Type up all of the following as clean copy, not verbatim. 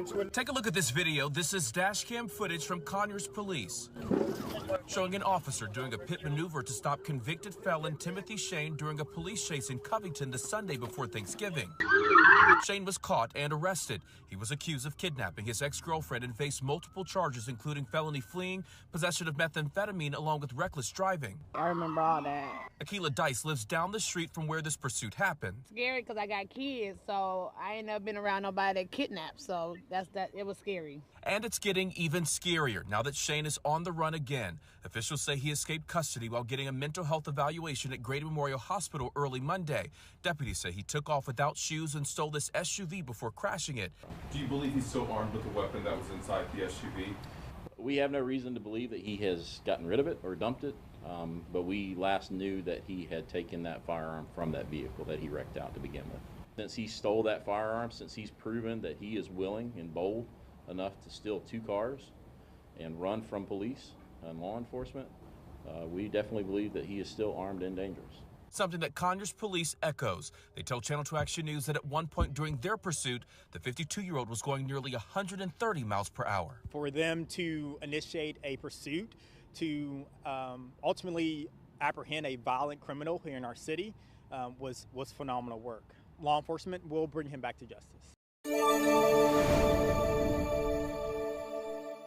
into it. Take a look at this video. This is dash cam footage from Conyers Police, showing an officer doing a pit maneuver to stop convicted felon Timothy Shane during a police chase in Covington the Sunday before Thanksgiving. Shane was caught and arrested. He was accused of kidnapping his ex-girlfriend and faced multiple charges, including felony fleeing, possession of methamphetamine, along with reckless driving. I remember all that. Akila Dice lives down the street from where this pursuit happened. Scary because I got kids, so I ain't never been around nobody that kidnapped, so it was scary. And it's getting even scarier now that Shane is on the run again. Officials say he escaped custody while getting a mental health evaluation at Grady Memorial Hospital early Monday. Deputies say he took off without shoes and stole this SUV before crashing it. Do you believe he's still armed with the weapon that was inside the SUV? We have no reason to believe that he has gotten rid of it or dumped it, but we last knew that he had taken that firearm from that vehicle that he wrecked out to begin with. Since he stole that firearm, since he's proven that he is willing and bold enough to steal 2 cars and run from police and law enforcement, we definitely believe that he is still armed and dangerous. Something that Conyers Police echoes. They tell Channel 2 Action News that at one point during their pursuit, the 52-year-old was going nearly 130 miles per hour. For them to initiate a pursuit to ultimately apprehend a violent criminal here in our city was phenomenal work. Law enforcement will bring him back to justice.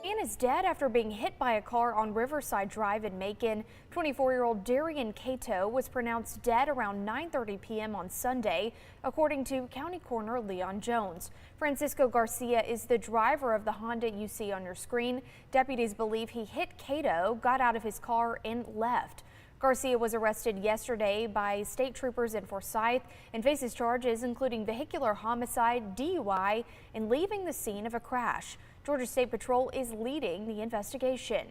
Man is dead after being hit by a car on Riverside Drive in Macon. 24-year-old Darian Cato was pronounced dead around 9:30 p.m. on Sunday, according to County Coroner Leon Jones. Francisco Garcia is the driver of the Honda you see on your screen. Deputies believe he hit Cato, got out of his car, and left. Garcia was arrested yesterday by state troopers in Forsyth and faces charges including vehicular homicide, DUI, and leaving the scene of a crash. Georgia State Patrol is leading the investigation.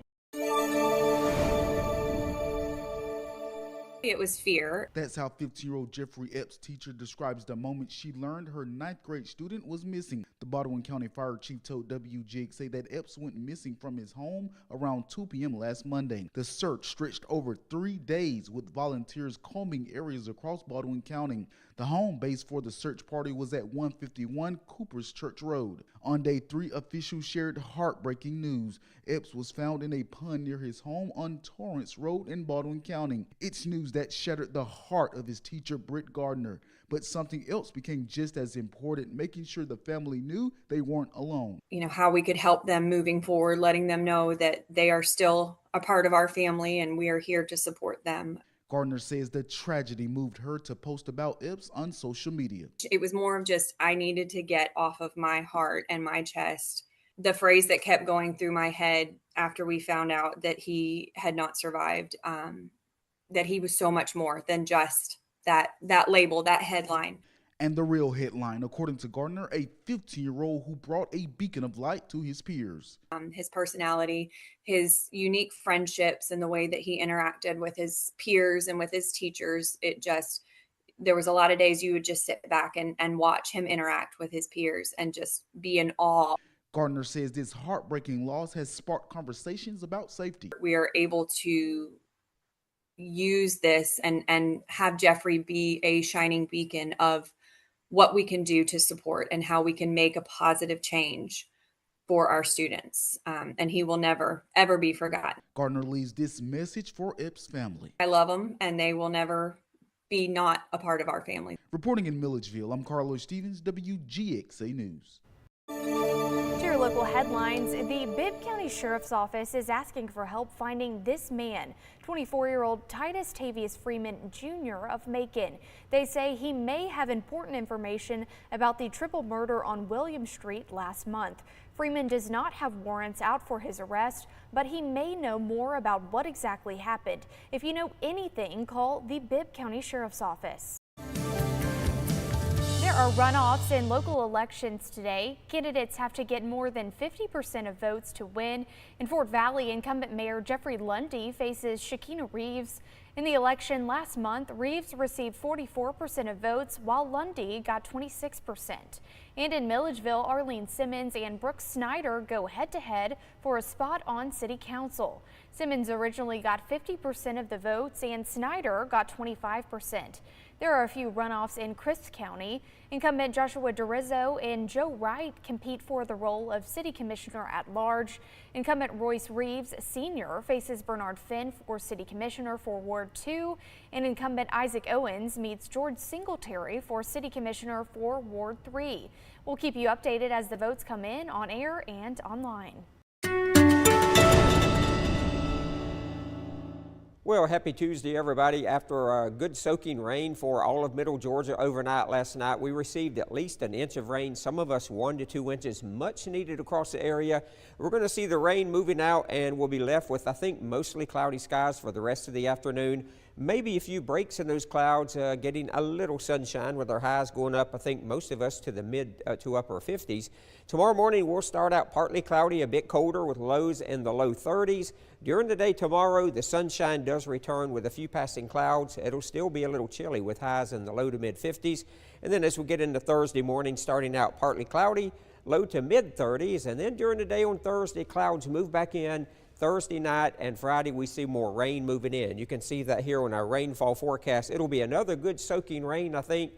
It was fear. That's how 15-year-old Jeffrey Epps' teacher describes the moment she learned her 9th grade student was missing. The Baldwin County Fire Chief told WGXA that Epps went missing from his home around 2 p.m. last Monday. The search stretched over 3 days with volunteers combing areas across Baldwin County. The home base for the search party was at 151 Cooper's Church Road. On day 3, officials shared heartbreaking news. Epps was found in a pond near his home on Torrance Road in Baldwin County. It's news that shattered the heart of his teacher, Britt Gardner. But something else became just as important, making sure the family knew they weren't alone. You know, how we could help them moving forward, letting them know that they are still a part of our family and we are here to support them. Gardner says the tragedy moved her to post about Epps on social media. It was more of just, I needed to get off of my heart and my chest the phrase that kept going through my head after we found out that he had not survived, that he was so much more than just that label, that headline. And the real headline, according to Gardner, a 15-year-old who brought a beacon of light to his peers. His personality, his unique friendships, and the way that he interacted with his peers and with his teachers, there was a lot of days you would just sit back and watch him interact with his peers and just be in awe. Gardner says this heartbreaking loss has sparked conversations about safety. We are able to use this and have Jeffrey be a shining beacon of what we can do to support and how we can make a positive change for our students. And he will never, ever be forgotten. Gardner leaves this message for Epps' family. I love them and they will never be not a part of our family. Reporting in Milledgeville, I'm Carlos Stevens, WGXA News. To your local headlines, the Bibb County Sheriff's Office is asking for help finding this man, 24-year-old Titus Tavius Freeman Jr. of Macon. They say he may have important information about the triple murder on William Street last month. Freeman does not have warrants out for his arrest, but he may know more about what exactly happened. If you know anything, call the Bibb County Sheriff's Office. There are runoffs in local elections today. Candidates have to get more than 50% of votes to win. In Fort Valley, incumbent Mayor Jeffrey Lundy faces Shakina Reeves. In the election last month, Reeves received 44% of votes, while Lundy got 26%. And in Milledgeville, Arlene Simmons and Brooke Snyder go head-to-head for a spot on City Council. Simmons originally got 50% of the votes, and Snyder got 25%. There are a few runoffs in Crisp County. Incumbent Joshua DeRizzo and Joe Wright compete for the role of city commissioner at large. Incumbent Royce Reeves Sr. faces Bernard Finn for city commissioner for Ward 2, and incumbent Isaac Owens meets George Singletary for city commissioner for Ward 3. We'll keep you updated as the votes come in on air and online. Well, happy Tuesday, everybody. After a good soaking rain for all of Middle Georgia overnight last night, we received at least an inch of rain, some of us 1 to 2 inches, much needed across the area. We're going to see the rain moving out, and we'll be left with, I think, mostly cloudy skies for the rest of the afternoon. Maybe a few breaks in those clouds, getting a little sunshine with our highs going up, I think most of us to the mid to upper 50s. Tomorrow morning, we'll start out partly cloudy, a bit colder with lows in the low 30s. During the day tomorrow, the sunshine does return with a few passing clouds. It'll still be a little chilly with highs in the low to mid 50s. And then as we get into Thursday morning, starting out partly cloudy, low to mid 30s. And then during the day on Thursday, clouds move back in. Thursday night and Friday, we see more rain moving in. You can see that here on our rainfall forecast. It'll be another good soaking rain, I think,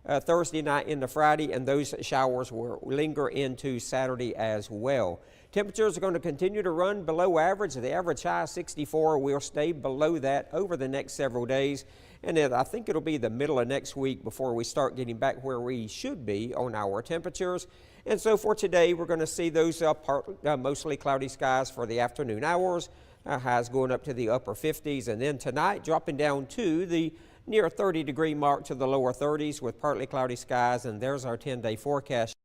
Thursday night into Friday, and those showers will linger into Saturday as well. Temperatures are going to continue to run below average. The average high 64 will stay below that over the next several days. And then I think it'll be the middle of next week before we start getting back where we should be on our temperatures. And so for today, we're going to see those mostly cloudy skies for the afternoon hours, highs going up to the upper 50s. And then tonight, dropping down to the near 30-degree mark to the lower 30s with partly cloudy skies. And there's our 10-day forecast.